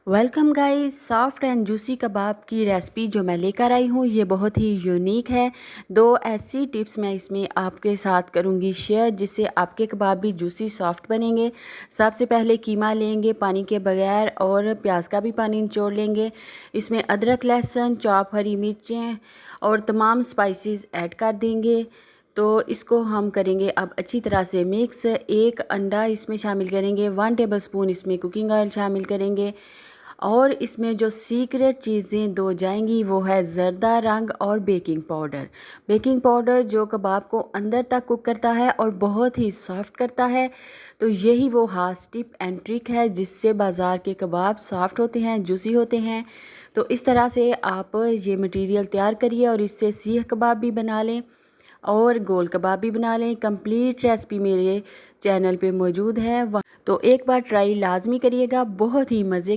Welcome guys, soft and juicy kebab की recipe जो मैं लेकर आई हूँ ये बहुत ही यूनिक है। दो ऐसी टिप्स मैं इसमें आपके साथ करूँगी शेयर जिससे आपके कबाब भी जूसी सॉफ्ट बनेंगे। सबसे पहले कीमा लेंगे पानी के बगैर और प्याज का भी पानी निचोड़ लेंगे। इसमें अदरक, लहसुन, चॉप हरी मिर्चें और तमाम स्पाइसेस ऐड कर देंगे। तो इसको हम करेंगे अब अच्छी तरह से मिक्स। एक अंडा इसमें शामिल करेंगे, 1 टेबलस्पून इसमें कुकिंग ऑयल शामिल करेंगे और इसमें जो सीक्रेट चीज़ें दो जाएंगी वो है ज़र्दा रंग और बेकिंग पाउडर। बेकिंग पाउडर जो कबाब को अंदर तक कुक करता है और बहुत ही सॉफ्ट करता है। तो यही वो खास टिप एंड ट्रिक है जिससे बाज़ार के कबाब सॉफ्ट होते हैं, जूसी होते हैं। तो इस तरह से आप ये मटेरियल तैयार करिए और इससे सीख कबाब भी बना लें और गोल कबाब भी बना लें। कंप्लीट रेसिपी मेरे चैनल पे मौजूद है, तो एक बार ट्राई लाजमी करिएगा, बहुत ही मज़े के